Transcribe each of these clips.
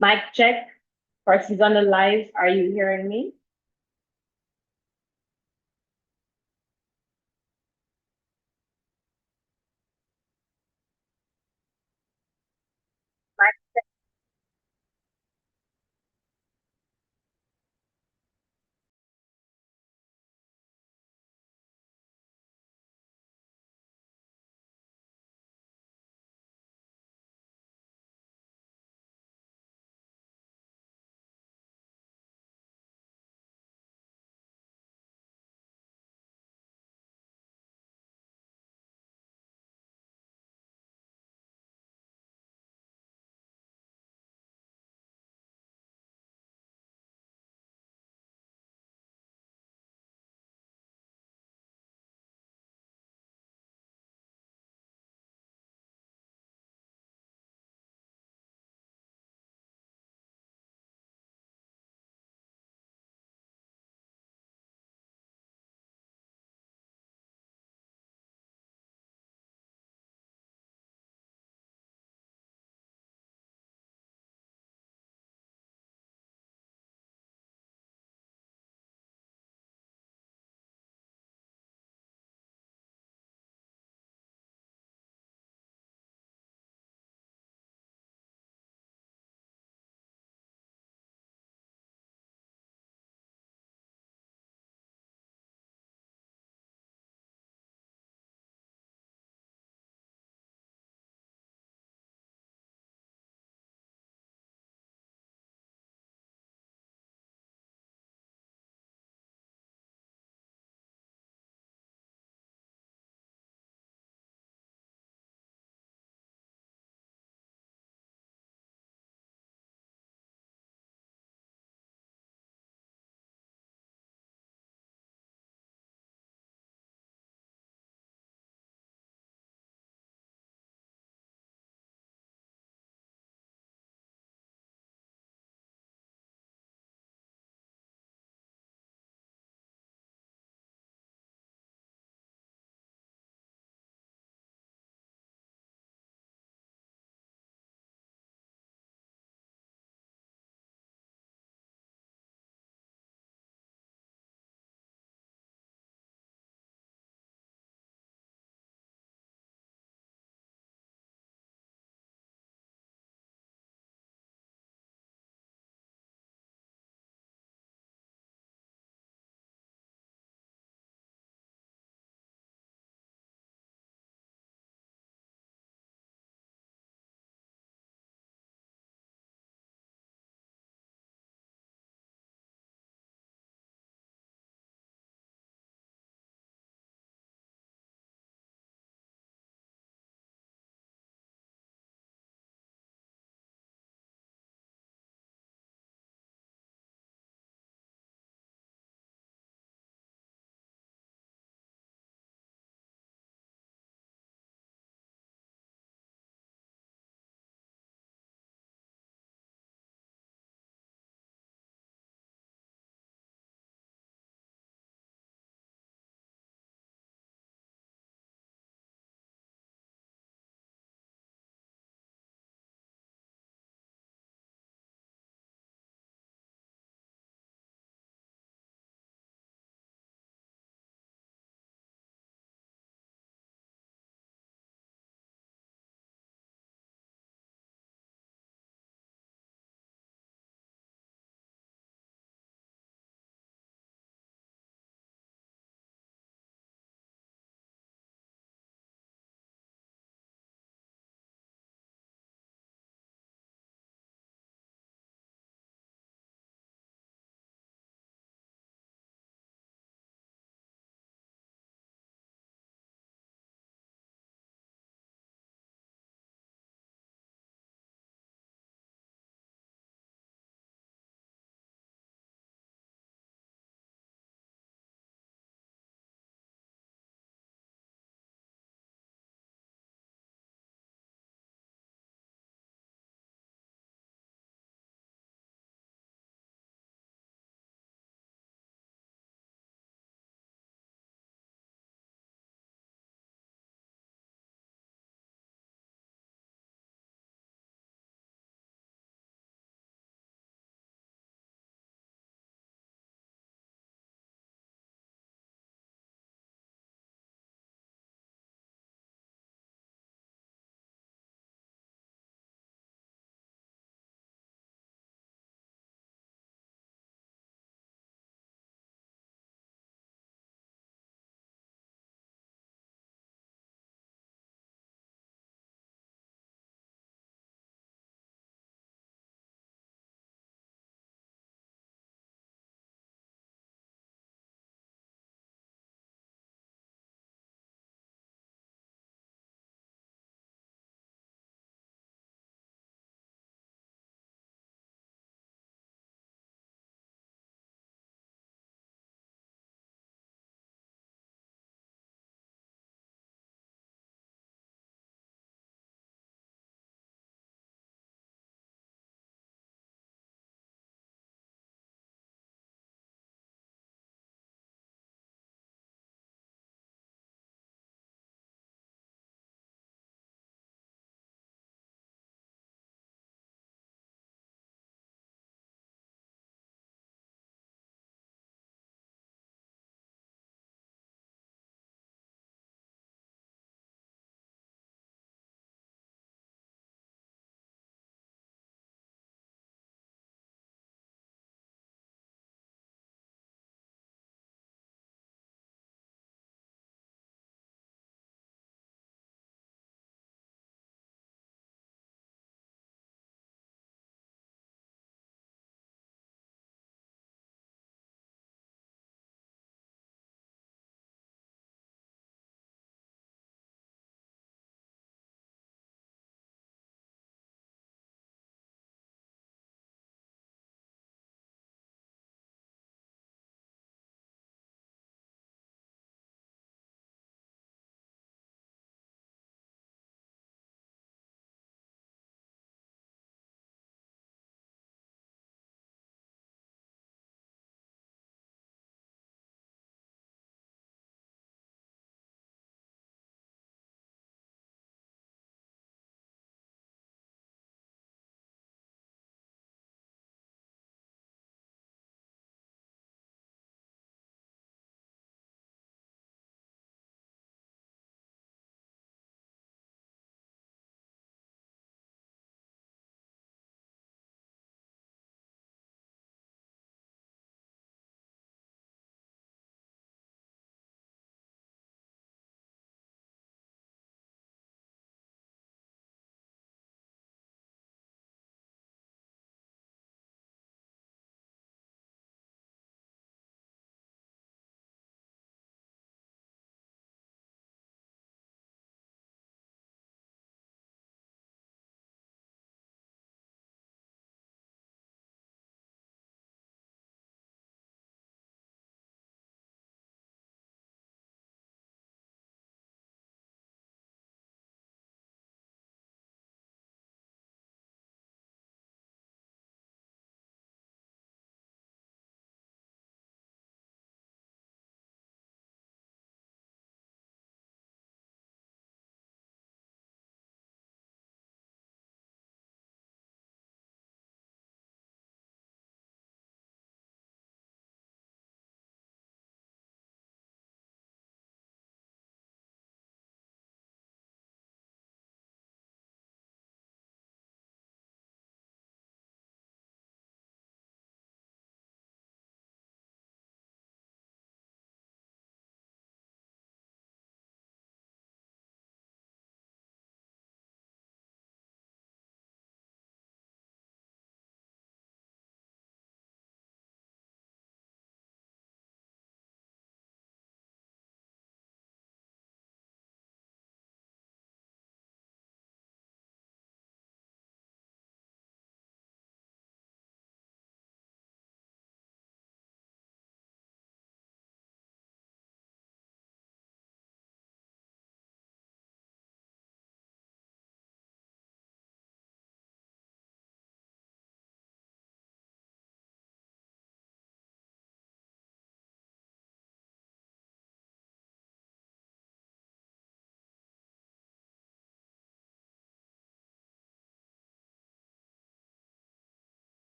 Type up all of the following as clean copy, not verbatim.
Mic check. Persons on the live, are you hearing me?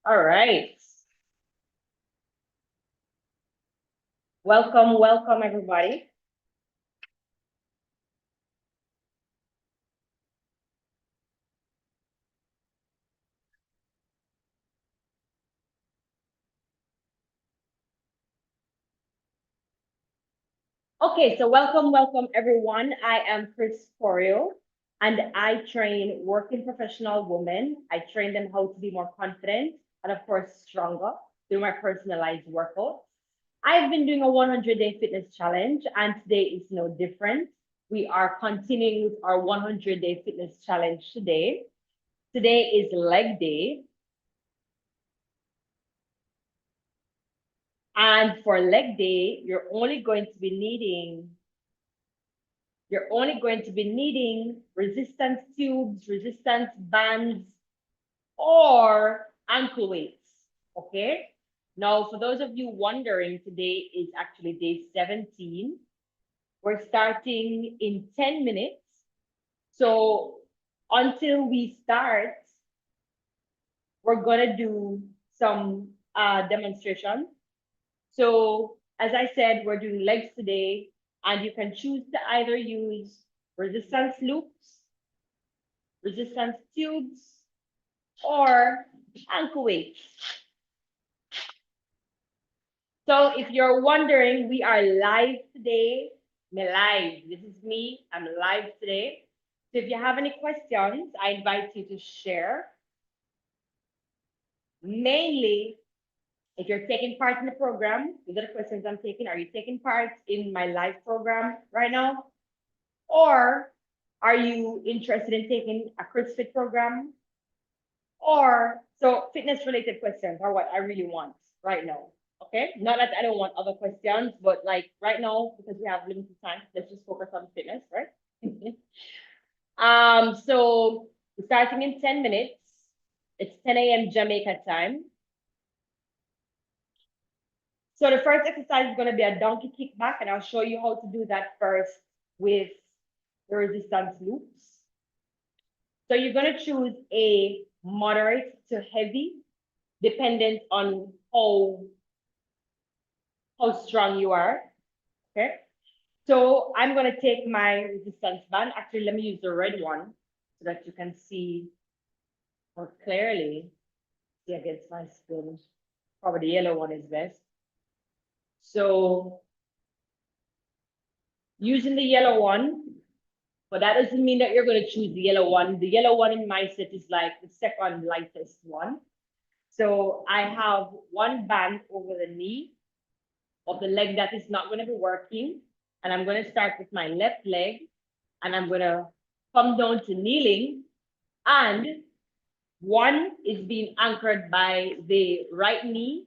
All right. Welcome, welcome everybody. Okay, so welcome everyone. I am Choreo, and I train working professional women. I train them how to be more confident and of course stronger through my personalized workouts. I've been doing a 100-day fitness challenge, and today is no different. We are continuing with our 100-day fitness challenge today. Today is leg day. And for leg day, you're only going to be needing resistance tubes, resistance bands, or ankle weights. Okay. Now, for those of you wondering, today is actually day 17. We're starting in 10 minutes. So until we start, we're gonna do some demonstration. So as I said, we're doing legs today, and you can choose to either use resistance loops, resistance tubes, or ankle weights. So if you're wondering, we are live today. Me live. This is me. I'm live today. So if you have any questions, I invite you to share. Mainly, if you're taking part in the program, these are the questions I'm taking. Are you taking part in my live program right now? Or are you interested in taking a CrossFit program? Or so fitness related questions are what I really want right now. Okay. Not that I don't want other questions, but like right now, because we have limited time, let's just focus on fitness, right? So starting in 10 minutes, it's 10 a.m. Jamaica time. So the first exercise is going to be a donkey kickback, and I'll show you how to do that first with the resistance loops. So you're going to choose a moderate to heavy, dependent on how strong you are. Okay. So I'm going to take my resistance band. Actually, let me use the red one so that you can see more clearly. See against my skin. Probably the yellow one is best. So using the yellow one, but that doesn't mean that you're going to choose the yellow one. The yellow one in my set is like the second lightest one. So I have one band over the knee of the leg that is not going to be working. And I'm going to start with my left leg, and I'm going to come down to kneeling. And one is being anchored by the right knee.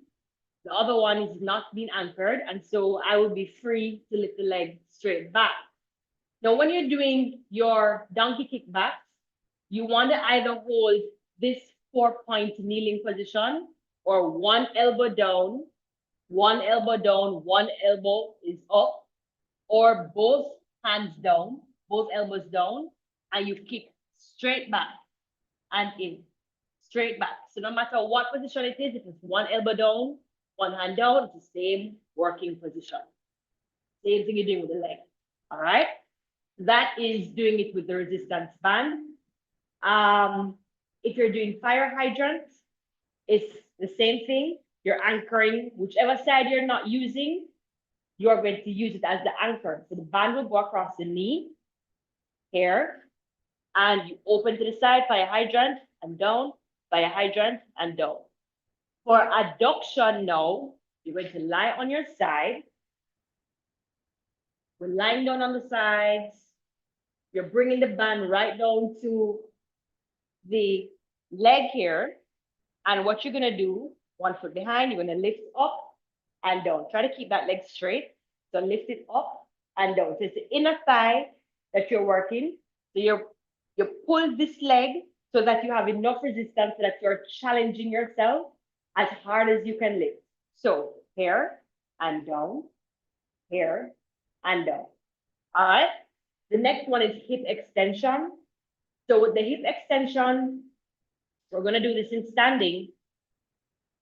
The other one is not being anchored. And so I will be free to lift the leg straight back. Now, when you're doing your donkey kickbacks, you want to either hold this 4-point kneeling position or one elbow down, one elbow is up, or both hands down, both elbows down, and you kick straight back and in, straight back. So no matter what position it is, if it's one elbow down, one hand down, it's the same working position. Same thing you're doing with the leg. All right. That is doing it with the resistance band. If you're doing fire hydrants, it's the same thing. You're anchoring whichever side you're not using, you're going to use it as the anchor. So the band will go across the knee here, and you open to the side, fire hydrant and down, fire hydrant and down. For adduction now, you're going to lie on your side. We're lying down on the sides. You're bringing the band right down to the leg here. And what you're going to do, one foot behind, you're going to lift up and down. Try to keep that leg straight. So lift it up and down. So it's the inner thigh that you're working. So you pull this leg so that you have enough resistance so that you're challenging yourself as hard as you can lift. So here and down, here and down. All right. The next one is hip extension. So with the hip extension, we're going to do this in standing.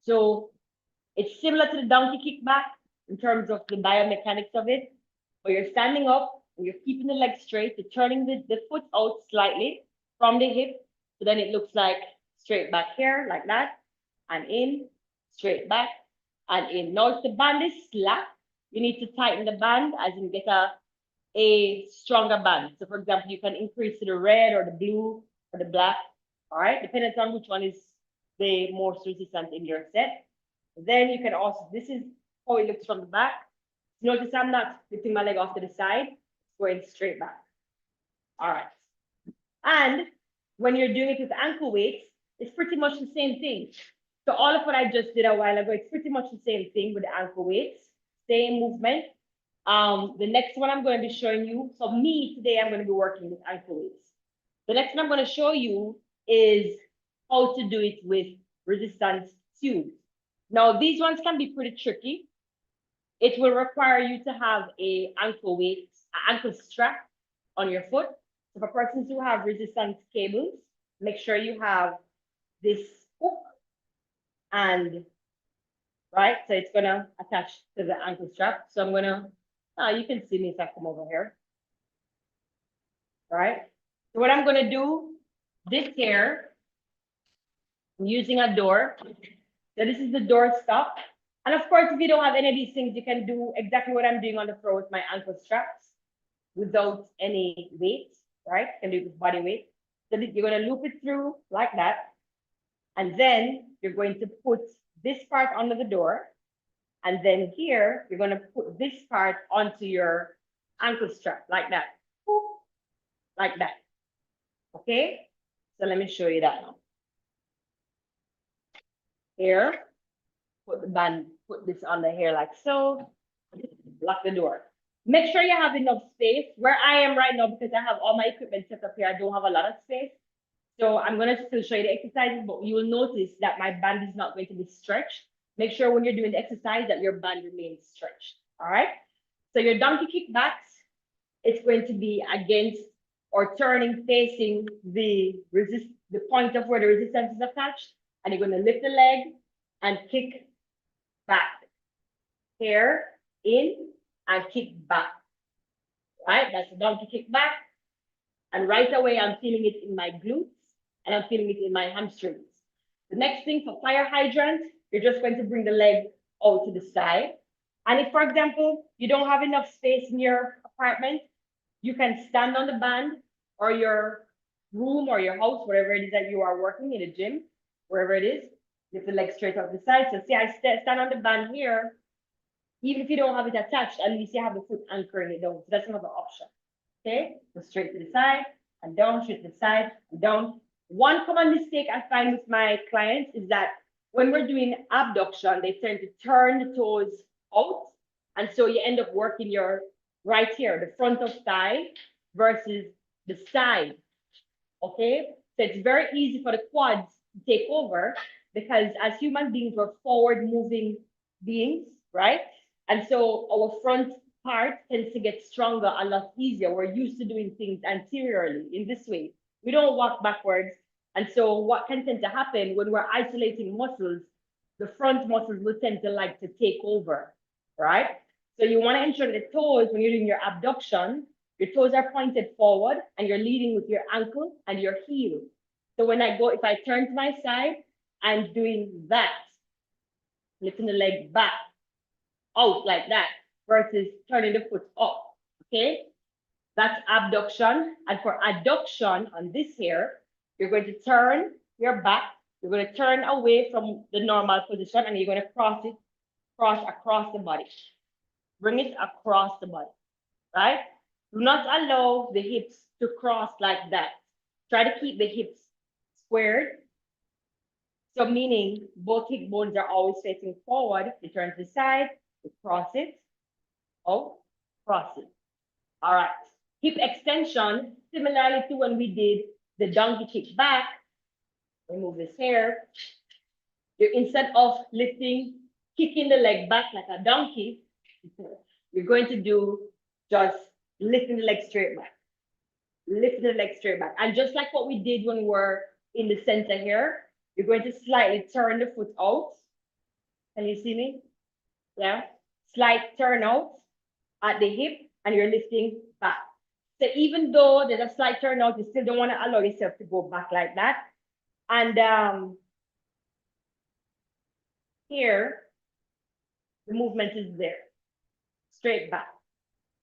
So it's similar to the donkey kickback in terms of the biomechanics of it, but you're standing up and you're keeping the leg straight, you're turning the foot out slightly from the hip, so then it looks like straight back here, like that, and in, straight back, and in. Now, if the band is slack, you need to tighten the band as in get a stronger band. So for example, you can increase to the red or the blue or the black, all right, depending on which one is the most resistant in your set. Then you can also, this is how it looks from the back. Notice I'm not lifting my leg off to the side, it's going straight back. All right. And when you're doing it with ankle weights, it's pretty much the same thing. So all of what I just did a while ago, it's pretty much the same thing with the ankle weights, same movement. The next one I'm going to be showing you, so me today, I'm going to be working with ankle weights. The next one I'm going to show you is how to do it with resistance tubes. Now, these ones can be pretty tricky. It will require you to have a ankle weight, ankle strap on your foot. So for persons who have resistance cables, make sure you have this hook and right, so it's gonna attach to the ankle strap. So I'm gonna, you can see me if I come over here. All right, so what I'm gonna do, this here, I'm using a door. So this is the door stop. And of course, if you don't have any of these things, you can do exactly what I'm doing on the floor with my ankle straps without any weight, right? You can do it with body weight. So you're gonna loop it through like that. And then you're going to put this part under the door. And then here, you're gonna put this part onto your ankle strap like that, like that, okay? So let me show you that now. Here, put the band, put this on the hair like so, lock the door. Make sure you have enough space. Where I am right now, because I have all my equipment set up here, I don't have a lot of space. So I'm gonna still show you the exercises, but you will notice that my band is not going to be stretched. Make sure when you're doing the exercise that your band remains stretched, all right? So your donkey kickbacks, it's going to be against or turning, facing the point of where the resistance is attached, and you're gonna lift the leg and kick back. Here, in, and kick back. Right? That's a donkey kick back. And right away, I'm feeling it in my glutes and I'm feeling it in my hamstrings. The next thing for fire hydrant, you're just going to bring the leg out to the side. And if, for example, you don't have enough space in your apartment, you can stand on the band or your room or your house, wherever it is that you are working in a gym, wherever it is, lift the leg straight out the side. So see, I stand on the band here. Even if you don't have it attached, at least you have the foot anchoring it down. So that's another option. Okay, go straight to the side and down, straight to the side and down. One common mistake I find with my clients is that when we're doing abduction, they tend to turn the toes out. And so you end up working your right here, the front of thigh versus the side. Okay, so it's very easy for the quads to take over because as human beings, we're forward moving beings, right? And so our front part tends to get stronger a lot easier. We're used to doing things anteriorly in this way. We don't walk backwards. And so what can tend to happen when we're isolating muscles, the front muscles will tend to like to take over, right? So you want to ensure that the toes, when you're doing your abduction, your toes are pointed forward and you're leading with your ankle and your heel. So when I go, if I turn to my side, I'm doing that, lifting the leg back, out like that, versus turning the foot up, okay? That's abduction. And for adduction on this here, you're going to turn your back, you're going to turn away from the normal position and you're going to cross across the body. Bring it across the body, right? Do not allow the hips to cross like that. Try to keep the hips squared. So meaning both hip bones are always facing forward. You turn to the side, you cross it, oh, cross it. All right. Hip extension, similarly to when we did the donkey kick back, remove this hair. You're instead of kicking the leg back like a donkey, you're going to do just lifting the leg straight back. Lifting the leg straight back. And just like what we did when we were in the center here, you're going to slightly turn the foot out Can you see me? Yeah. Slight turnout at the hip and you're lifting back. So even though there's a slight turnout, you still don't want to allow yourself to go back like that. And here, the movement is there, straight back.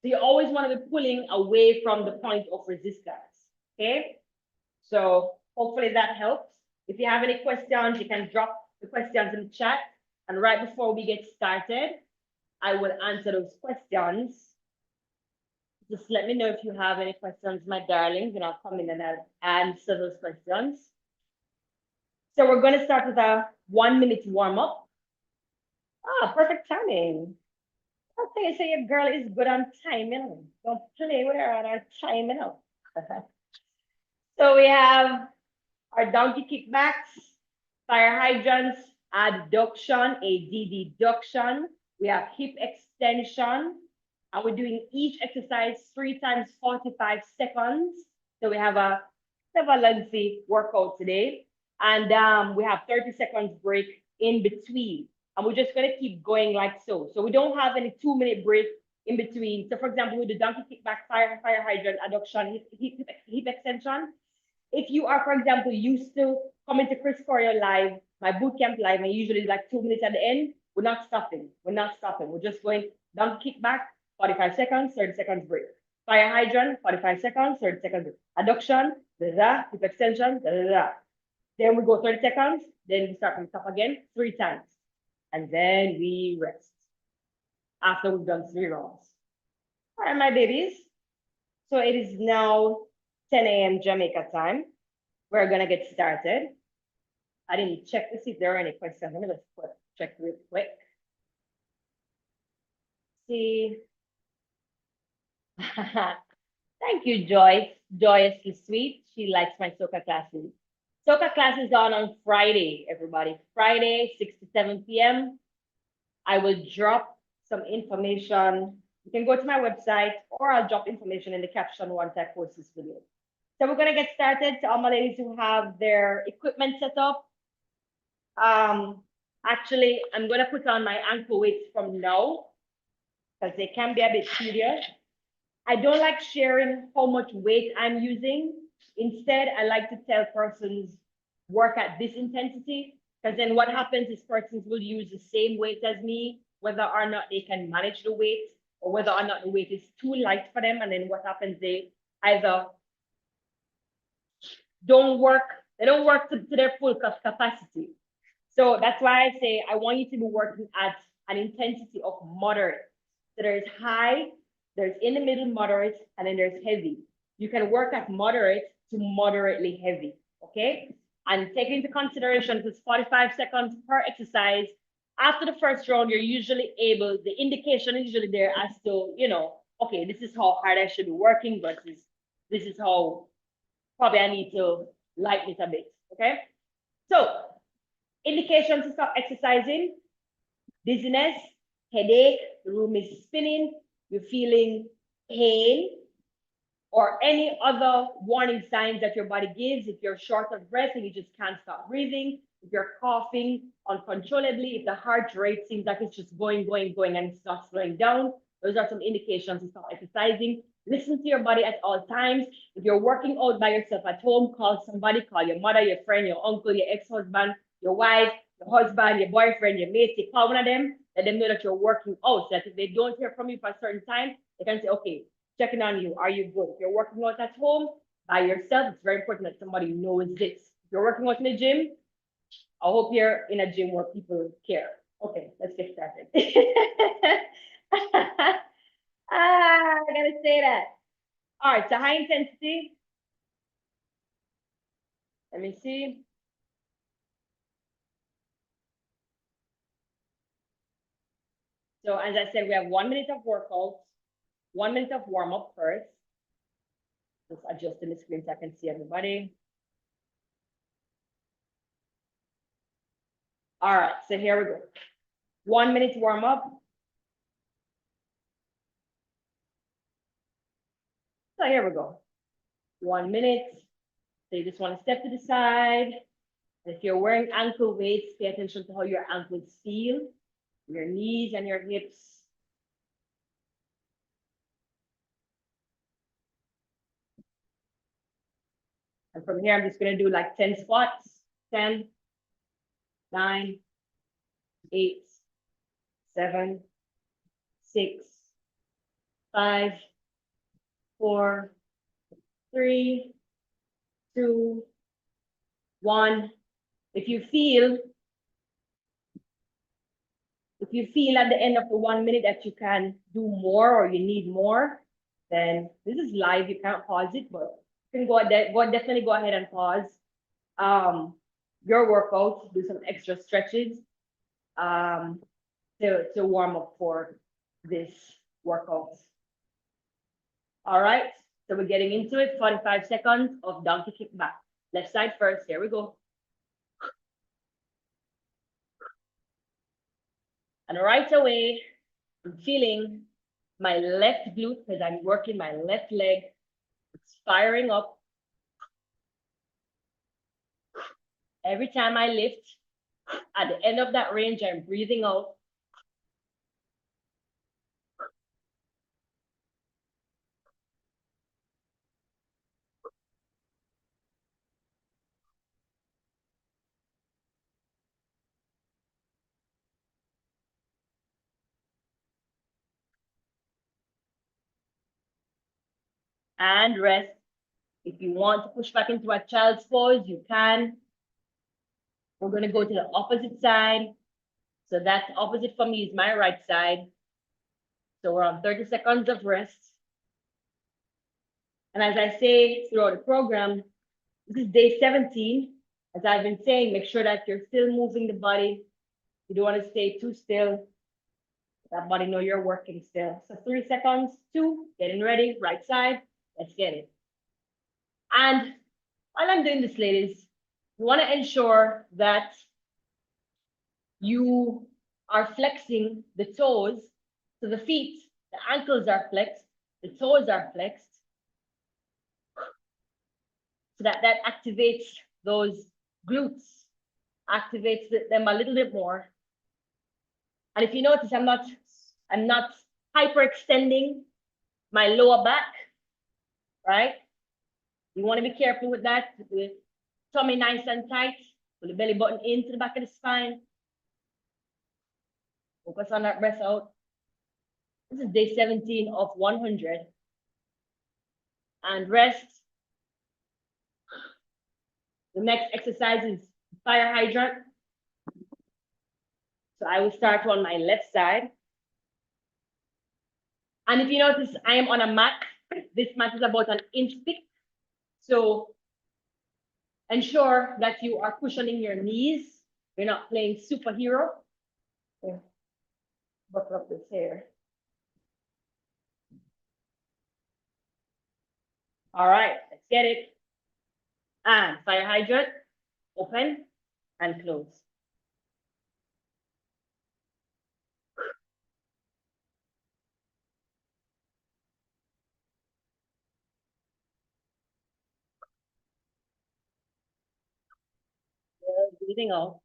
So you always want to be pulling away from the point of resistance, okay? So hopefully that helps. If you have any questions, you can drop the questions in the chat. And right before we get started, I will answer those questions. Just let me know if you have any questions, my darlings, and I'll come in and I'll answer those questions. So we're going to start with a 1 minute warm up. Ah, perfect timing. I'll tell you, say your girl is good on time, you know. Don't play with her on her time, you know. So we have our donkey kickbacks, fire hydrants, adduction, a deduction. We have hip extension, and we're doing each exercise 3 times 45 seconds. So we have a lengthy workout today. And we have 30 seconds break in between. And we're just going to keep going like so. So we don't have any 2-minute break in between. So for example, with the donkey kickback, fire hydrant, adduction, hip extension. If you are, for example, used to coming to Choreo live, my bootcamp live, and usually like 2 minutes at the end, we're not stopping. We're not stopping. We're just going down kickback, 45 seconds, 30 seconds break. Fire hydrant, 45 seconds, 30 seconds break. Adduction, da-da, hip extension, da-da-da. Then we go 30 seconds, then we start from the top again, 3 times. And then we rest after we've done 3 rounds. All right, my babies. So it is now 10 a.m. Jamaica time. We're gonna get started. I didn't check to see if there are any questions. Let me just check real quick. See. Thank you, Joyce. Joyously sweet. She likes my soca classes. Soca class is on Friday, everybody. Friday, 6 to 7 p.m. I will drop some information. You can go to my website or I'll drop information in the caption once I post this video. So we're gonna get started. To all my ladies who have their equipment set up. Actually, I'm gonna put on my ankle weights from now because they can be a bit tedious. I don't like sharing how much weight I'm using. Instead, I like to tell persons work at this intensity because then what happens is persons will use the same weight as me, whether or not they can manage the weight or whether or not the weight is too light for them. And then what happens, they either don't work to their full capacity. So that's why I say I want you to be working at an intensity of moderate. So there's high, there's in the middle moderate, and then there's heavy. You can work at moderate to moderately heavy, okay? And take into consideration this 45 seconds per exercise. After the first round, you're usually able, the indication is usually there as to, you know, okay, this is how hard I should be working versus this is how probably I need to lighten it a bit, okay? So, indications to stop exercising: dizziness, headache, the room is spinning, you're feeling pain, or any other warning signs that your body gives. If you're short of breath and you just can't stop breathing, if you're coughing uncontrollably, if the heart rate seems like it's just going, and it's not slowing down, those are some indications to stop exercising. Listen to your body at all times. If you're working out by yourself at home, call somebody, call your mother, your friend, your uncle, your ex-husband, your wife, your husband, your boyfriend, your mate. You call one of them, let them know that you're working out. So that if they don't hear from you for a certain time, they can say, okay, checking on you. Are you good? If you're working out at home by yourself, it's very important that somebody knows this. If you're working out in the gym, I hope you're in a gym where people care. Okay, let's get started. I gotta say that. All right, so high intensity. Let me see. So as I said, we have 1 minute of workout, 1 minute of warm up first. Just adjusting the screen so I can see everybody. All right, so here we go. 1 minute warm up. So here we go. 1 minute. So you just want to step to the side. If you're wearing ankle weights, pay attention to how your ankles feel. your knees and your hips. And from here, I'm just gonna do like 10 squats. 10, 9, 8, 7, 6, 5, 4, 3, 2, 1. If you feel at the end of the 1 minute that you can do more or you need more, then this is live. You can't pause it, but you can definitely go ahead and pause your workout. Do some extra stretches to warm up for this workout. All right, so we're getting into it. 45 seconds of donkey kick back. Left side first. Here we go. And right away, I'm feeling my left glute because I'm working my left leg. It's firing up. Every time I lift, at the end of that range, I'm breathing out. And rest. If you want to push back into a child's pose, you can. We're going to go to the opposite side. So that opposite for me is my right side. So we're on 30 seconds of rest. And as I say throughout the program, this is day 17. As I've been saying, make sure that you're still moving the body. You don't want to stay too still. That body know you're working still. So 3 seconds, 2, getting ready, right side. Let's get it. And while I'm doing this, ladies, you want to ensure that you are flexing the toes. So the feet, the ankles are flexed, the toes are flexed. So that activates those glutes, activates them a little bit more. And if you notice, I'm not hyperextending my lower back, right? You want to be careful with that. With tummy nice and tight, with the belly button into the back of the spine. Focus on that breath out. This is day 17 of 100. And rest. The next exercise is fire hydrant. So I will start on my left side. And if you notice, I am on a mat. This mat is about 1 inch thick. So ensure that you are cushioning your knees. You're not playing superhero. Here, buckle up this hair. All right, let's get it. And fire hydrant, open and close. Breathing out.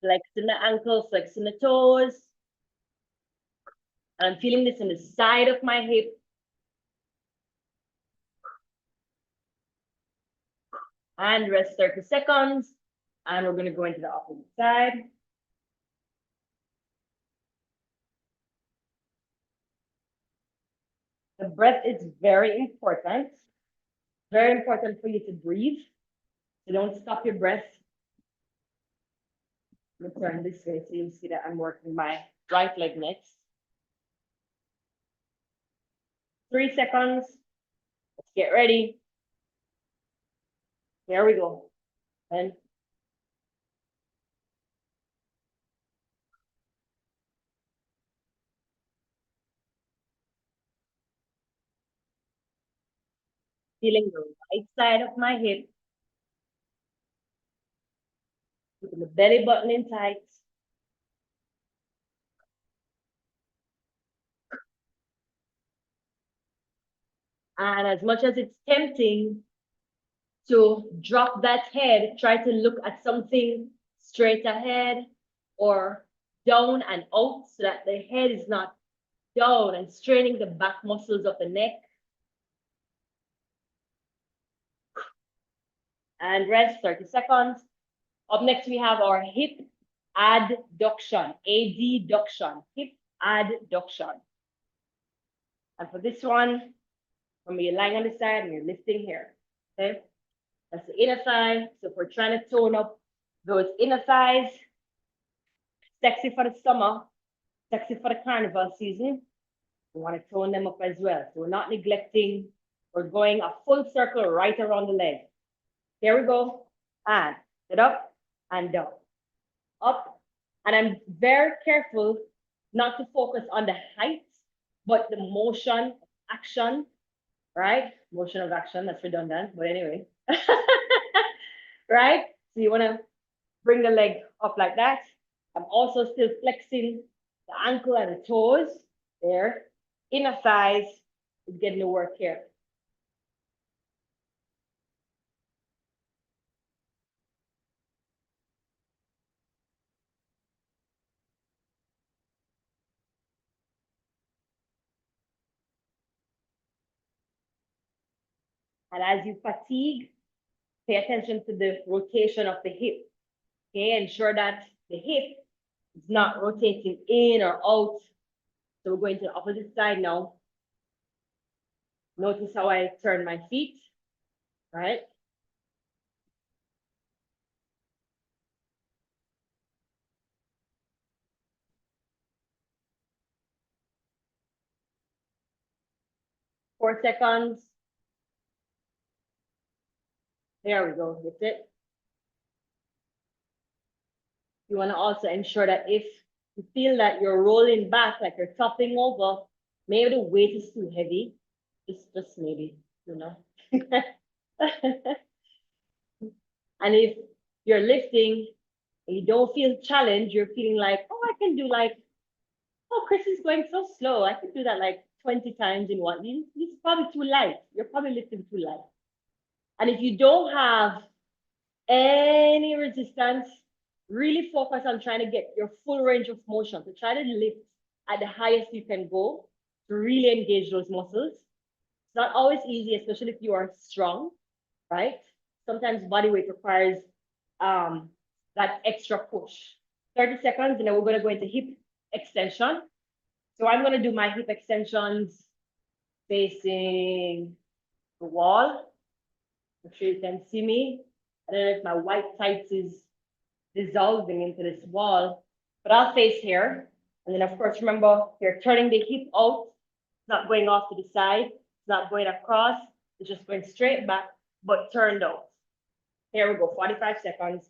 Flexing the ankles, flexing the toes. And I'm feeling this in the side of my hip. And rest 30 seconds. And we're going to go into the opposite side. The breath is very important. Very important for you to breathe. So don't stop your breath. I'm going to turn this way so you'll see that I'm working my right leg next. 3 seconds. Let's get ready. Here we go. And feeling the right side of my hip. Keeping the belly button in tight. And as much as it's tempting to drop that head, try to look at something straight ahead or down and out so that the head is not down and straining the back muscles of the neck. And rest 30 seconds. Up next, we have our hip adduction, adduction, hip adduction. And for this one, when you're lying on the side and you're lifting here, okay? That's the inner thigh. So if we're trying to tone up those inner thighs, sexy for the summer, sexy for the carnival season, we want to tone them up as well. So we're not neglecting, we're going a full circle right around the leg. Here we go. And sit up and down. Up. And I'm very careful not to focus on the height, but the motion, action, right? Motion of action, that's redundant, but anyway. Right? So you want to bring the leg up like that. I'm also still flexing the ankle and the toes there. Inner thighs is getting the work here. And as you fatigue, pay attention to the rotation of the hip. Okay, ensure that the hip is not rotating in or out. So we're going to the opposite side now. Notice how I turn my feet, right? Four seconds. There we go, that's it. You want to also ensure that if you feel that you're rolling back, like you're topping over, maybe the weight is too heavy. Just maybe, you know. And if you're lifting and you don't feel challenged, you're feeling like, oh, I can do like, oh, Chris is going so slow. I can do that like 20 times in one. It's probably too light. You're probably lifting too light. And if you don't have any resistance, really focus on trying to get your full range of motion. So try to lift at the highest you can go to really engage those muscles. It's not always easy, especially if you are strong, right? Sometimes body weight requires that extra push. 30 seconds, and then we're going to go into hip extension. So I'm going to do my hip extensions facing the wall. I'm sure you can see me. I don't know if my white tights is dissolving into this wall, but I'll face here. And then of course, remember, you're turning the hip out. It's not going off to the side. It's not going across. It's just going straight back, but turned out. Here we go, 45 seconds.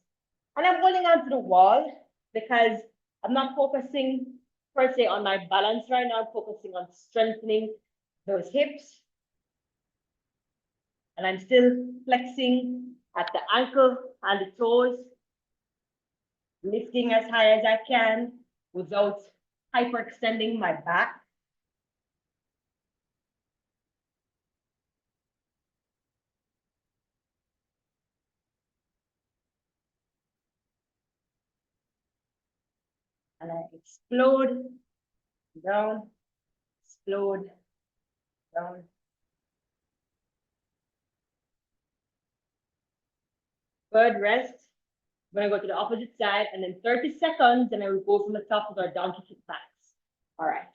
And I'm holding on to the wall because I'm not focusing per se on my balance right now. I'm focusing on strengthening those hips. And I'm still flexing at the ankle and the toes, lifting as high as I can without hyperextending my back. And I explode down, explode down. Good, rest. We're gonna go to the opposite side and then 30 seconds and then we go from the top with our donkey kick backs. All right.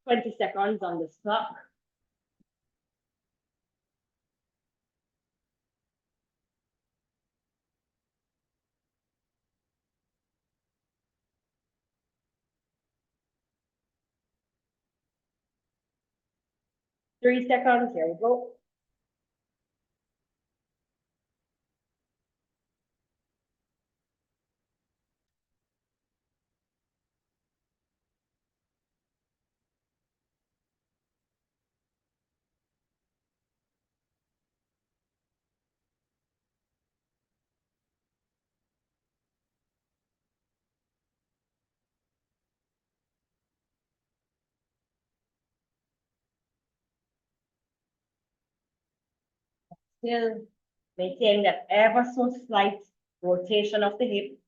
20 seconds on this clock. Three seconds, here we go. Still maintain that ever so slight rotation of the hip.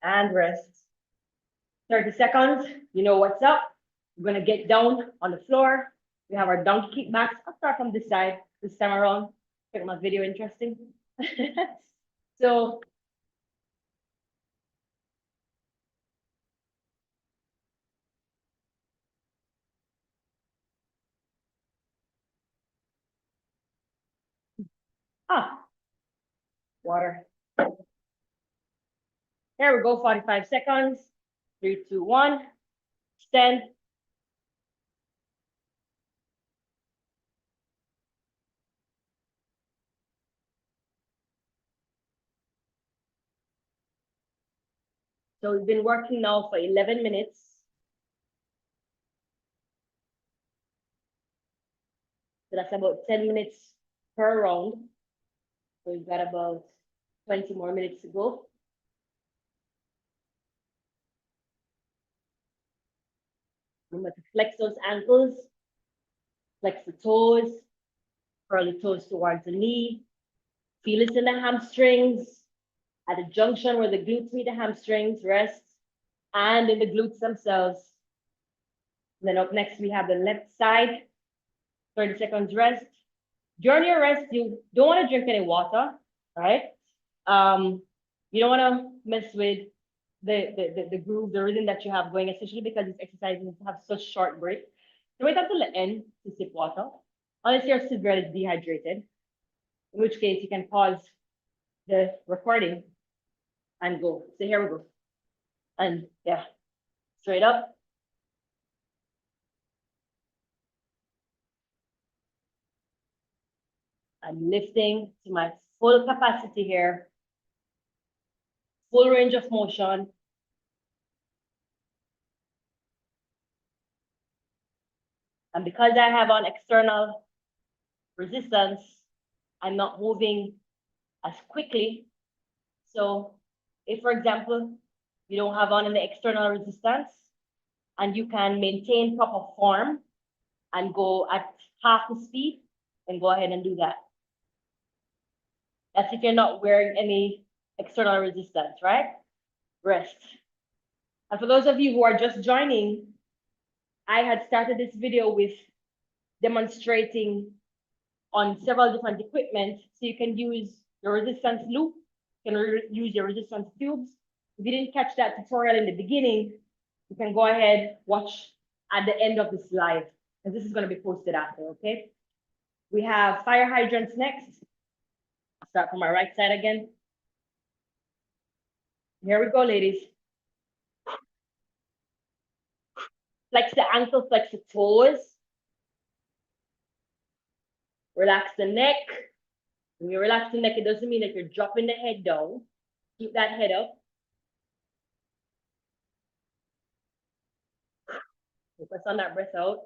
And rest. 30 seconds, you know what's up. We're gonna get down on the floor. We have our donkey kickbacks. I'll start from this side this time around. Make my video interesting. So, water. Here we go, 45 seconds. 3, 2, 1. Stand. So we've been working now for 11 minutes. So that's about 10 minutes per round. So we've got about 20 more minutes to go. Remember to flex those ankles, flex the toes, curl the toes towards the knee. Feel it in the hamstrings, at the junction where the glutes meet the hamstrings, rest, and in the glutes themselves. And then up next, we have the left side, 30 seconds rest. During your rest, you don't want to drink any water, right? You don't want to mess with the groove, the rhythm that you have going, especially because these exercises have such short breaks. So wait until the end to sip water, unless you're severely dehydrated, in which case you can pause the recording and go. So here we go. And yeah, straight up. I'm lifting to my full capacity here, full range of motion. And because I have an external resistance, I'm not moving as quickly. So if, for example, you don't have on any external resistance and you can maintain proper form and go at half the speed, then go ahead and do that. That's if you're not wearing any external resistance, right? Rest. And for those of you who are just joining, I had started this video with demonstrating on several different equipment. So you can use your resistance loop, you can use your resistance tubes. If you didn't catch that tutorial in the beginning, you can go ahead, watch at the end of this live, and this is going to be posted after, okay? We have fire hydrants next. I'll start from my right side again. Here we go, ladies. Flex the ankle, flex the toes. Relax the neck. When you relax the neck, it doesn't mean that you're dropping the head down. Keep that head up. Focus on that breath out.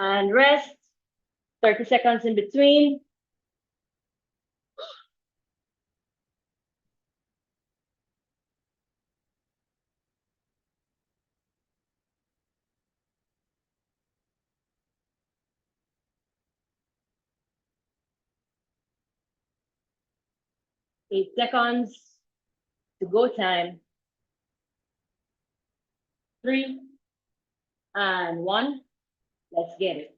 And rest. 30 seconds in between. Eight seconds to go time. 3 and 1. Let's get it.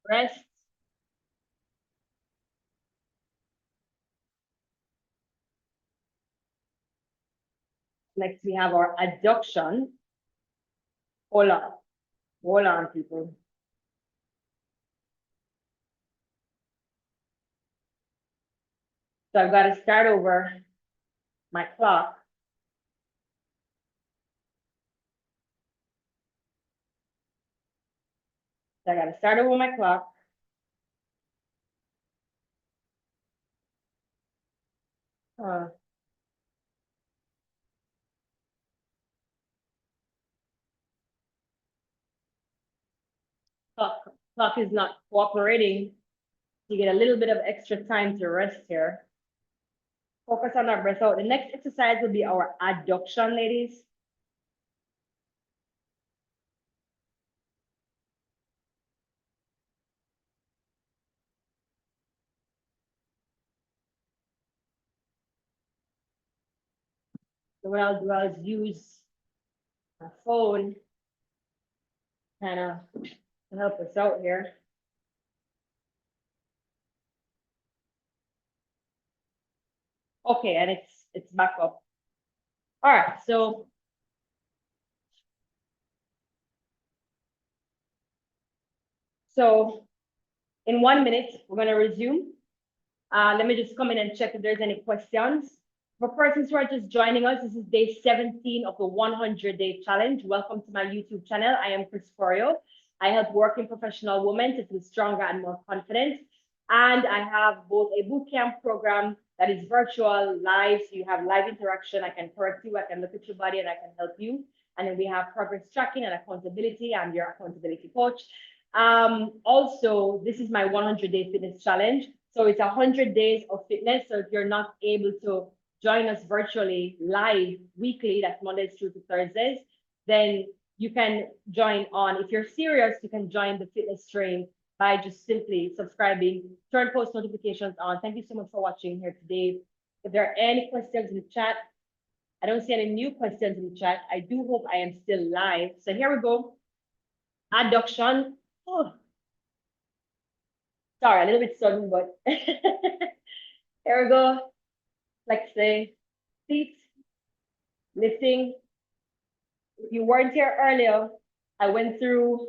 Rest. Next, we have our adduction. Hold on. Hold on, people. So I've got to start over my clock. So I got to start over my clock. Uh, clock is not cooperating. You get a little bit of extra time to rest here. Focus on our breath out. The next exercise will be our adduction, ladies. So what I'll do is use my phone kind of to help us out here. Okay, and it's back up. All right, so in 1 minute, we're gonna resume. Let me just come in and check if there's any questions. For persons who are just joining us, this is day 17 of the 100-day challenge. Welcome to my YouTube channel. I am Choreo. I help working professional women to feel stronger and more confident. And I have both a bootcamp program that is virtual, live, so you have live interaction. I can correct you, I can look at your body, and I can help you. And then we have progress tracking and accountability. I'm your accountability coach. Also, this is my 100-day fitness challenge. So it's 100 days of fitness. So if you're not able to join us virtually live weekly, that's Mondays through to Thursdays, then you can join on. If you're serious, you can join the fitness train by just simply subscribing, turn post notifications on. Thank you so much for watching here today. If there are any questions in the chat, I don't see any new questions in the chat. I do hope I am still live. So here we go. Adduction. Oh, sorry, a little bit sudden, but here we go. Like say, feet, lifting. If you weren't here earlier, I went through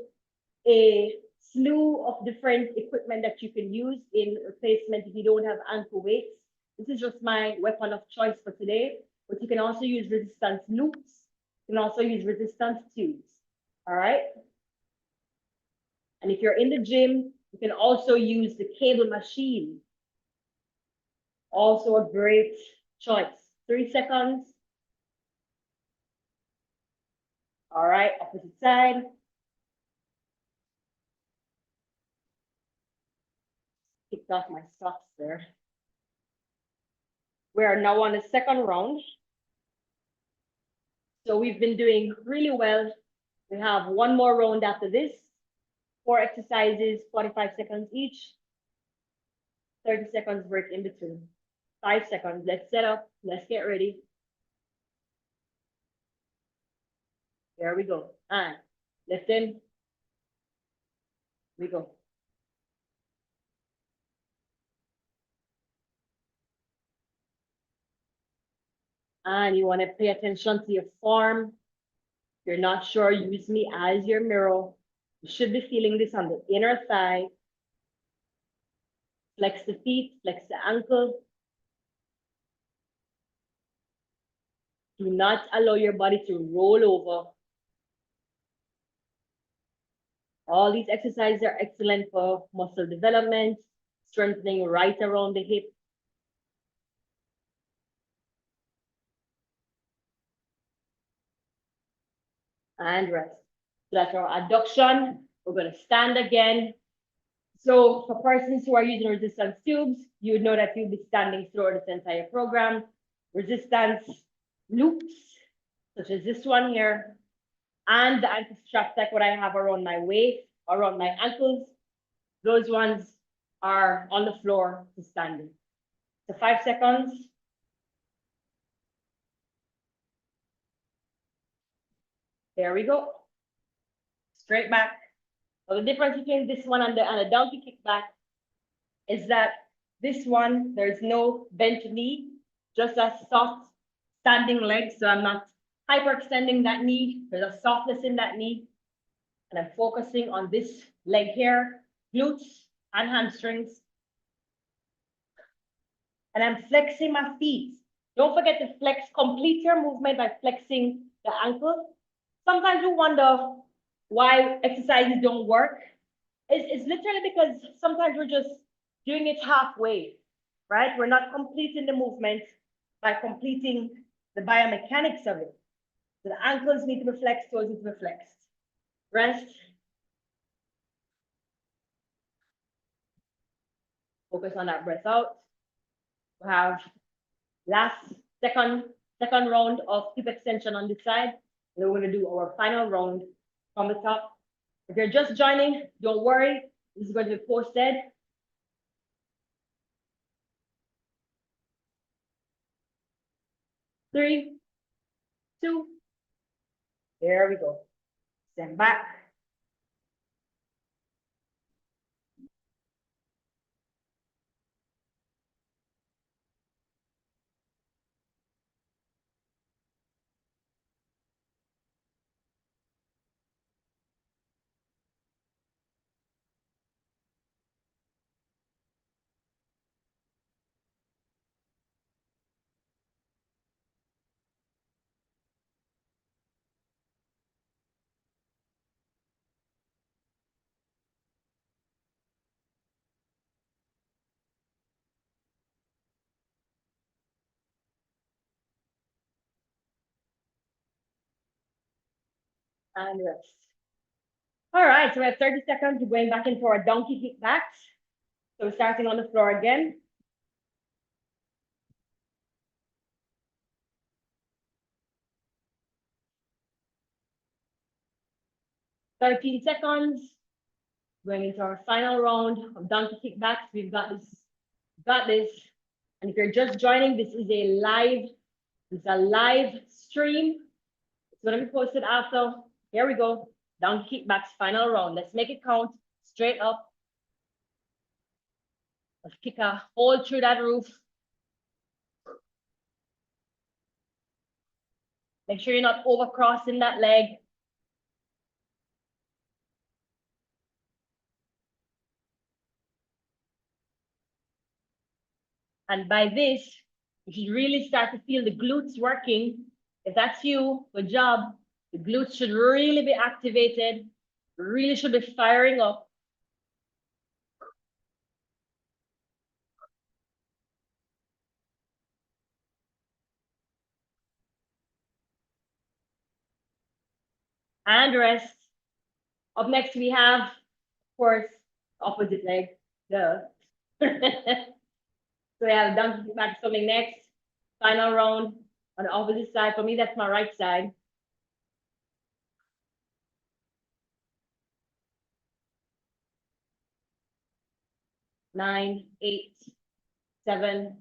a slew of different equipment that you can use in replacement if you don't have ankle weights. This is just my weapon of choice for today, but you can also use resistance loops. You can also use resistance tubes. All right. And if you're in the gym, you can also use the cable machine. Also a great choice. 3 seconds. All right, opposite side. Kicked off my socks there. We are now on the second round. So we've been doing really well. We have one more round after this. 4 exercises, 45 seconds each. 30 seconds break in between. 5 seconds. Let's set up. Let's get ready. There we go. And lift in. We go. And you want to pay attention to your form. If you're not sure, use me as your mirror. You should be feeling this on the inner thigh. Flex the feet, flex the ankle. Do not allow your body to roll over. All these exercises are excellent for muscle development, strengthening right around the hip. And rest. So that's our adduction. We're going to stand again. So for persons who are using resistance tubes, you would know that you'll be standing throughout this entire program. Resistance loops, such as this one here, and the ankle straps like what I have around my waist, around my ankles. Those ones are on the floor to standing. So 5 seconds. There we go. Straight back. So the difference between this one and the donkey kickback is that this one, there's no bent knee, just a soft standing leg. So I'm not hyperextending that knee. There's a softness in that knee. And I'm focusing on this leg here, glutes and hamstrings. And I'm flexing my feet. Don't forget to flex, complete your movement by flexing the ankle. Sometimes you wonder why exercises don't work. It's literally because sometimes we're just doing it halfway, right? We're not completing the movement by completing the biomechanics of it. So the ankles need to be flexed, toes need to be flexed. Rest. Focus on that breath out. We have second round of hip extension on this side. And then we're going to do our final round from the top. If you're just joining, don't worry. This is going to be posted. Three, two, there we go. Stand back. And rest. All right, so we have 30 seconds. We're going back into our donkey kickbacks. So we're starting on the floor again. Thirteen seconds. Going into our final round of donkey kickbacks. We've got this. Got this. And if you're just joining, this is a live stream. It's going to be posted after. Here we go. Donkey kickbacks, final round. Let's make it count. Straight up. Let's kick a hole through that roof. Make sure you're not overcrossing that leg. And by this, you should really start to feel the glutes working. If that's you, good job. The glutes should really be activated, really should be firing up. And rest. Up next, we have, of course, opposite leg. So we have donkey kickbacks coming next. Final round on the opposite side. For me, that's my right side. 9, 8, 7,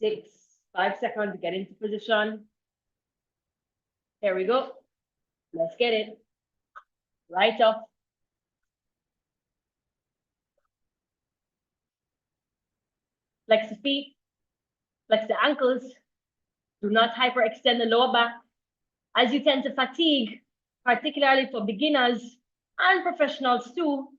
6, 5 seconds. Get into position. Here we go. Let's get it. Right up. Flex the feet. Flex the ankles. Do not hyperextend the lower back. As you tend to fatigue, particularly for beginners and professionals too,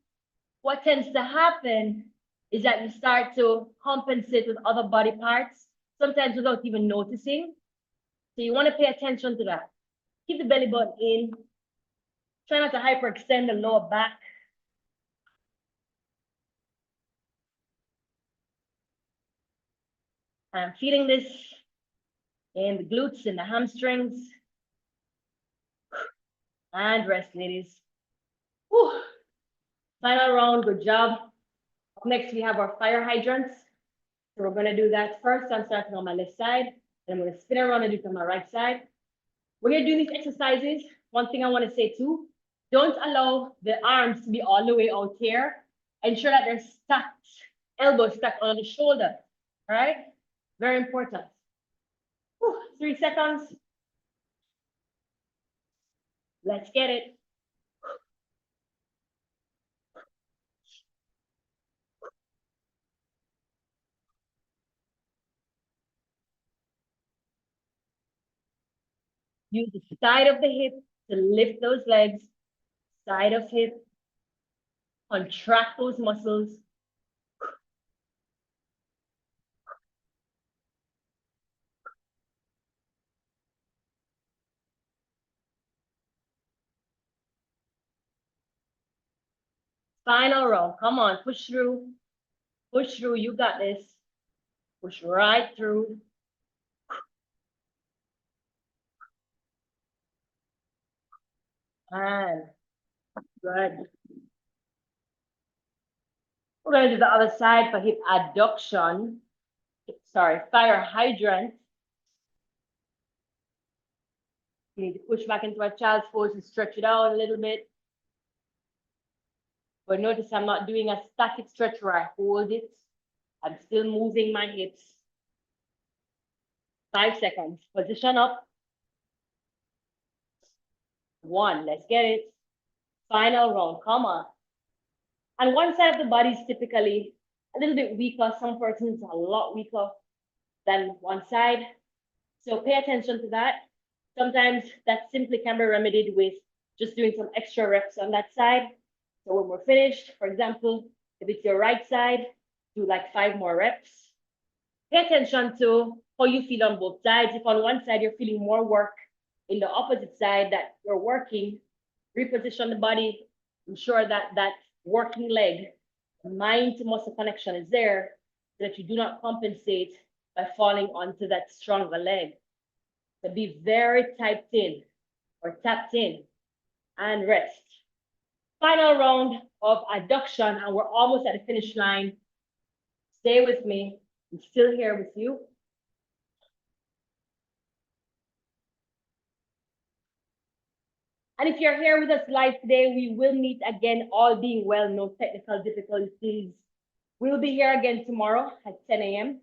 what tends to happen is that you start to compensate with other body parts, sometimes without even noticing. So you want to pay attention to that. Keep the belly button in. Try not to hyperextend the lower back. I'm feeling this in the glutes and the hamstrings. And rest, ladies. Whew. Final round, good job. Up next, we have our fire hydrants. So we're gonna do that first. I'm starting on my left side. Then I'm gonna spin around and do it on my right side. When you're doing these exercises, one thing I wanna say too, don't allow the arms to be all the way out here. Ensure that they're stacked, elbows stacked on the shoulder, all right? Very important. Whew, 3 seconds. Let's get it. Use the side of the hip to lift those legs, side of hip, contract those muscles. Final round, come on, push through, you got this. Push right through. And good. We're gonna do the other side for hip adduction. Sorry, fire hydrant. You need to push back into a child's pose and stretch it out a little bit. But notice I'm not doing a static stretch where I hold it. I'm still moving my hips. 5 seconds. Position up. 1. Let's get it. Final round. Come on. And one side of the body is typically a little bit weaker. Some persons are a lot weaker than one side. So pay attention to that. Sometimes that simply can be remedied with just doing some extra reps on that side. So when we're finished, for example, if it's your right side, do like 5 more reps. Pay attention to how you feel on both sides. If on one side you're feeling more work, in the opposite side that you're working, reposition the body, ensure that that working leg, mind to muscle connection is there so that you do not compensate by falling onto that stronger leg. So be very typed in or tapped in and rest. Final round of adduction, and we're almost at the finish line. Stay with me. I'm still here with you. And if you're here with us live today, we will meet again, all being well, no technical difficulties. We'll be here again tomorrow at 10 a.m.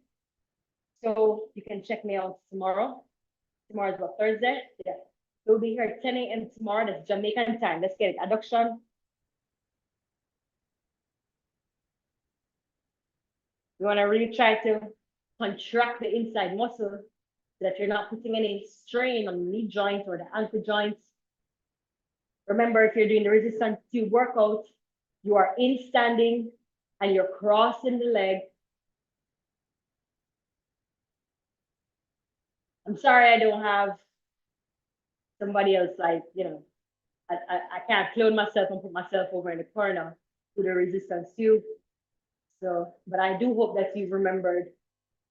So you can check me out tomorrow. Tomorrow is what, Thursday? Yeah. We'll be here at 10 a.m. tomorrow. That's Jamaican time. Let's get it. Adduction. You want to really try to contract the inside muscle so that you're not putting any strain on the knee joint or the ankle joints. Remember, if you're doing the resistance tube workout, you are in standing and you're crossing the leg. I'm sorry I don't have somebody else, like, you know, I can't clone myself and put myself over in the corner to the resistance tube. So, but I do hope that you've remembered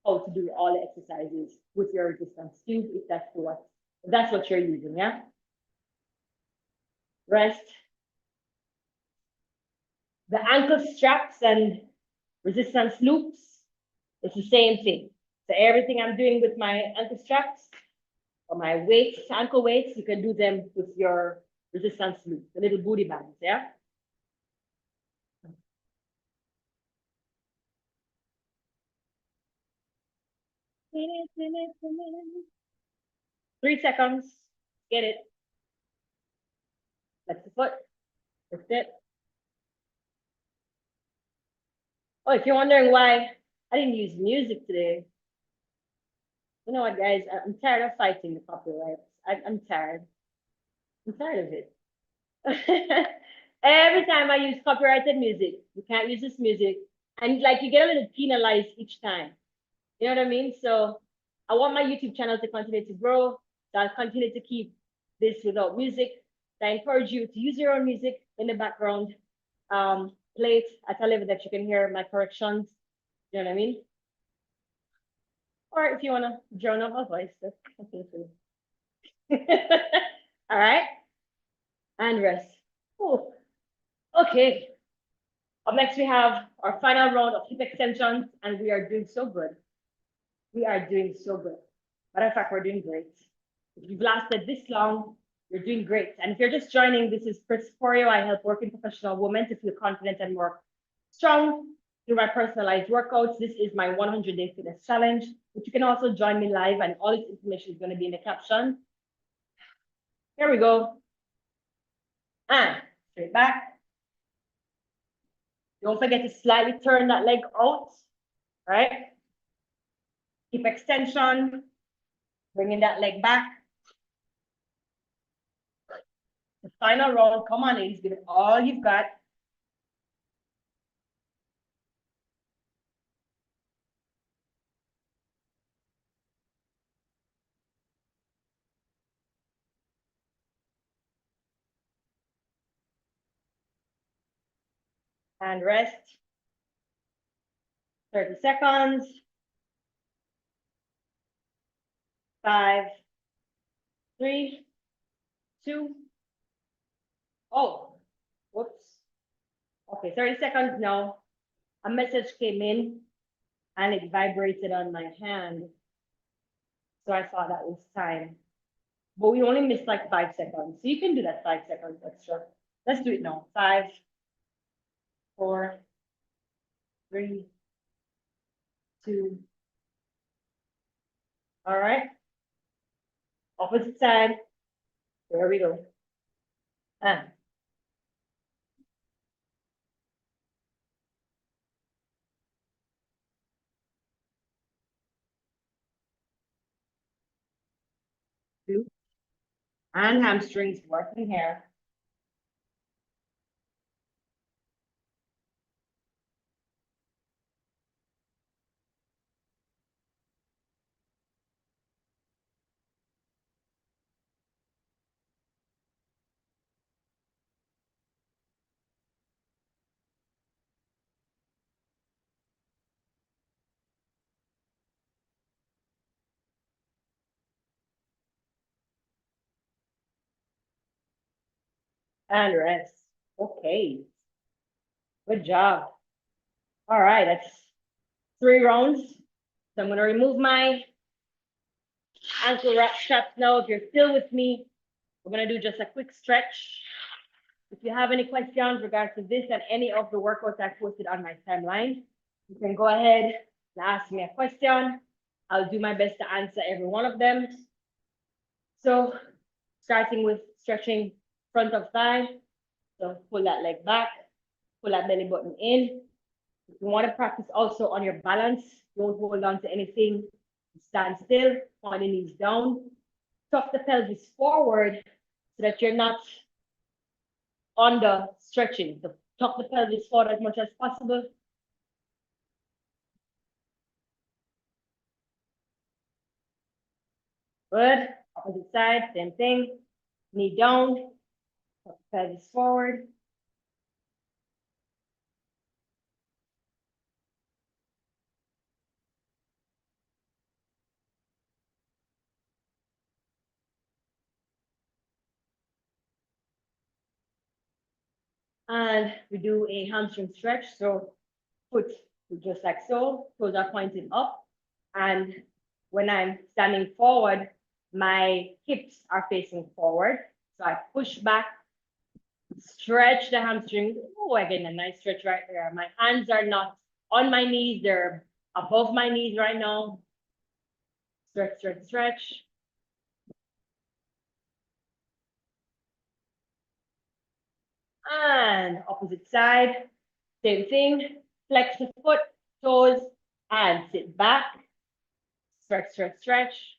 how to do all the exercises with your resistance tube, if that's what you're using, yeah? Rest. The ankle straps and resistance loops, it's the same thing. So everything I'm doing with my ankle straps or my weights, ankle weights, you can do them with your resistance loops, the little booty bands, yeah? Three seconds, get it. That's the foot, that's it. Oh, if you're wondering why I didn't use music today, you know what, guys? I'm tired of fighting the copyright. I'm tired. I'm tired of it. Every time I use copyrighted music, you can't use this music. And like you get a little penalized each time. You know what I mean? So I want my YouTube channel to continue to grow. So I'll continue to keep this without music. So I encourage you to use your own music in the background. Play it at a level that you can hear my corrections. You know what I mean? Or if you want to drown out my voice, that's something too. All right. And rest. Oh, okay. Up next, we have our final round of hip extensions, and we are doing so good. We are doing so good. Matter of fact, we're doing great. If you've lasted this long, you're doing great. And if you're just joining, this is Choreo. I help working professional women to feel confident and more strong through my personalized workouts. This is my 100-day fitness challenge, but you can also join me live, and all this information is going to be in the caption. Here we go. And straight back. Don't forget to slightly turn that leg out, right? Hip extension, bringing that leg back. The final round, come on, ladies, give it all you've got. And rest. 30 seconds. 5, 3, 2. Oh, whoops. Okay, 30 seconds now. A message came in and it vibrated on my hand. So I thought that was time. But we only missed like 5 seconds. So you can do that 5 seconds extra. Let's do it now. 5, 4, 3, 2. All right. Opposite side. There we go. Ah. Glutes and hamstrings working here. And rest. Okay. Good job. All right, that's 3 rounds. So I'm going to remove my ankle wrap straps now. If you're still with me, we're going to do just a quick stretch. If you have any questions regards to this and any of the workouts I posted on my timeline, you can go ahead and ask me a question. I'll do my best to answer every one of them. So starting with stretching front of thigh. So pull that leg back, pull that belly button in. If you want to practice also on your balance, don't hold on to anything. Stand still, point the knees down. Tuck the pelvis forward so that you're not under stretching. So tuck the pelvis forward as much as possible. Good. Opposite side, same thing. Knee down, tuck the pelvis forward. And we do a hamstring stretch. So foot just like so, toes are pointing up. And when I'm standing forward, my hips are facing forward. So I push back, stretch the hamstrings. Oh, again, a nice stretch right there. My hands are not on my knees, they're above my knees right now. Stretch, stretch, stretch. And opposite side, same thing. Flex the foot, toes, and sit back. Stretch, stretch, stretch.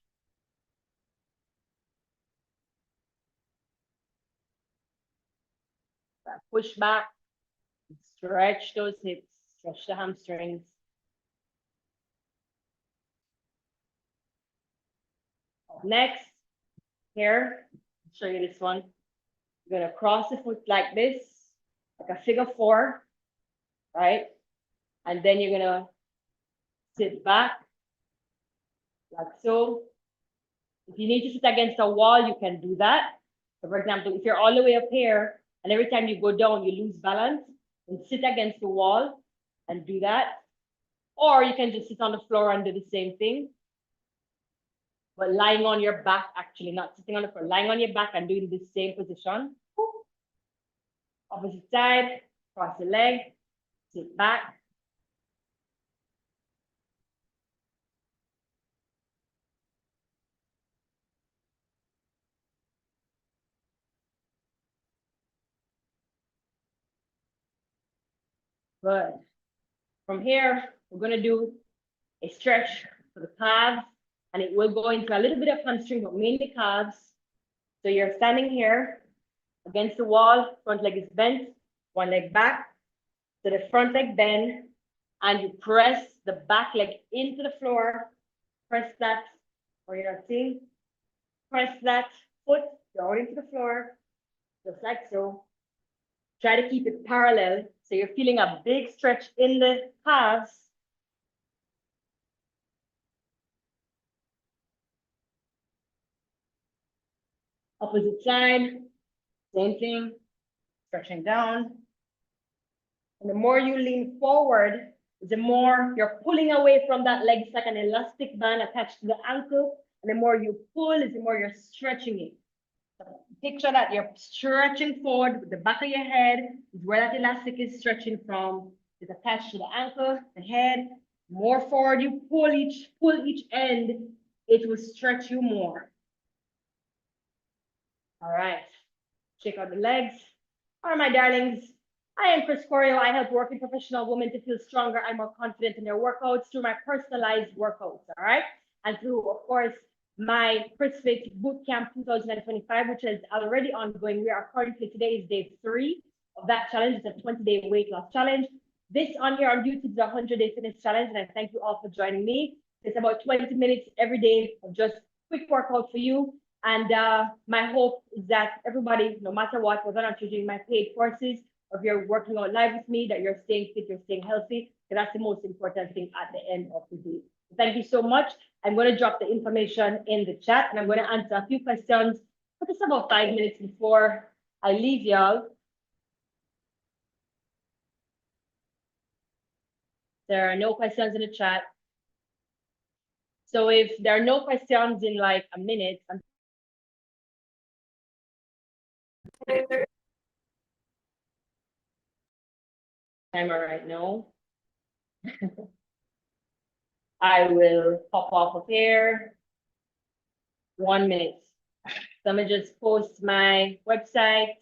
Push back, stretch those hips, stretch the hamstrings. Next, here, I'll show you this one. You're gonna cross the foot like this, like a figure 4, right? And then you're gonna sit back, like so. If you need to sit against a wall, you can do that. So for example, if you're all the way up here, and every time you go down, you lose balance, then sit against the wall and do that. Or you can just sit on the floor and do the same thing. But lying on your back, actually, not sitting on the floor, lying on your back and doing the same position. Opposite side, cross the leg, sit back. Good. From here, we're going to do a stretch for the calves, and it will go into a little bit of hamstring, but mainly calves. So you're standing here, against the wall, front leg is bent, one leg back. So the front leg bend, and you press the back leg into the floor, press that, or you're not seeing, press that foot down into the floor, just like so. Try to keep it parallel, so you're feeling a big stretch in the calves. Opposite side, same thing, stretching down. And the more you lean forward, the more you're pulling away from that leg. It's like an elastic band attached to the ankle. And the more you pull, the more you're stretching it. So picture that you're stretching forward with the back of your head, is where that elastic is stretching from. It's attached to the ankle, the head. More forward you pull each end, it will stretch you more. All right. Check out the legs. All right, my darlings. I am Chris Choreo. I help working professional women to feel stronger and more confident in their workouts through my personalized workouts. All right. And through, of course, my Chris Fit Bootcamp 2025, which is already ongoing. We are currently, today is day 3 of that challenge. It's a 20-day weight loss challenge. This on here on YouTube is a 100-day fitness challenge. And I thank you all for joining me. It's about 20 minutes every day of just quick workout for you. And my hope is that everybody, no matter what, whether or not you're doing my paid courses, or if you're working out live with me, that you're staying fit, you're staying healthy. Because that's the most important thing at the end of the day. Thank you so much. I'm going to drop the information in the chat, and I'm going to answer a few questions. But it's about 5 minutes before I leave y'all. There are no questions in the chat. So if there are no questions in like a minute, timer right now, I will pop off of here. 1 minute. So let me just post my website.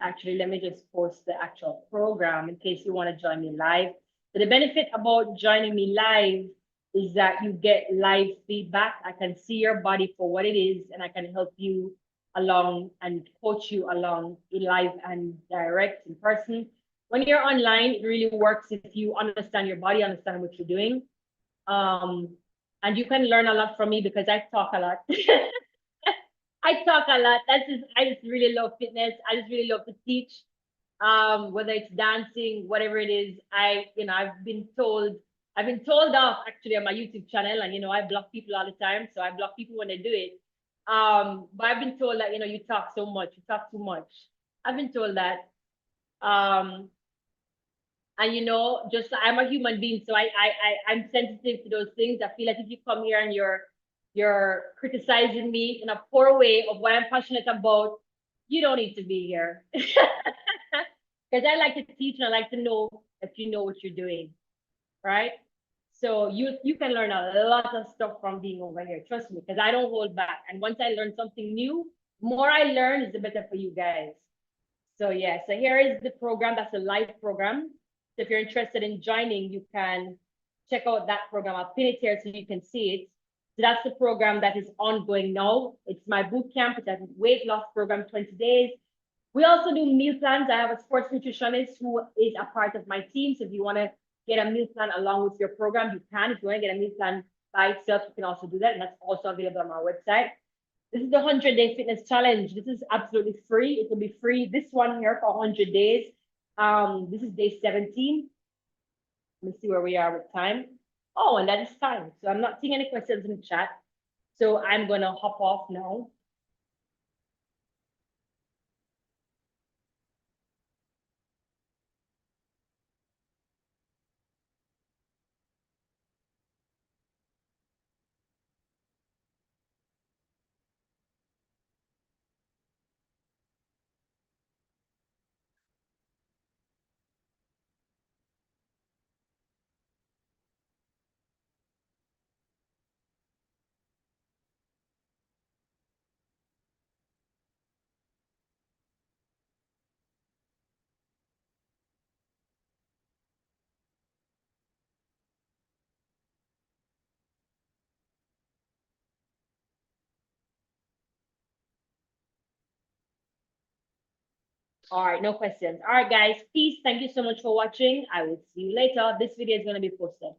Actually, let me just post the actual program in case you want to join me live. So the benefit about joining me live is that you get live feedback. I can see your body for what it is, and I can help you along and coach you along in live and direct in person. When you're online, it really works if you understand your body, understand what you're doing. And you can learn a lot from me because I talk a lot. I talk a lot. I just really love fitness. I just really love to teach. Whether it's dancing, whatever it is, I've been told off actually on my YouTube channel, and I block people all the time. So I block people when they do it. But I've been told that you talk so much, you talk too much. I've been told that. And just I'm a human being, so I'm sensitive to those things. I feel like if you come here and you're criticizing me in a poor way of what I'm passionate about, you don't need to be here. Because I like to teach and I like to know that you know what you're doing, right? So you can learn a lot of stuff from being over here. Trust me, because I don't hold back. And once I learn something new, the more I learn, is the better for you guys. So yeah, so here is the program. That's a live program. So if you're interested in joining, you can check out that program. I'll pin it here so you can see it. So that's the program that is ongoing now. It's my boot camp. It's a weight loss program, 20 days. We also do meal plans. I have a sports nutritionist who is a part of my team. So if you want to get a meal plan along with your program, you can. If you want to get a meal plan by itself, you can also do that. And that's also available on our website. This is the 100-day fitness challenge. This is absolutely free. It will be free. This one here for 100 days. This is day 17. Let me see where we are with time. Oh, and that is time. So I'm not seeing any questions in the chat. So I'm going to hop off now. All right, no questions. All right, guys, peace. Thank you so much for watching. I will see you later. This video is going to be posted.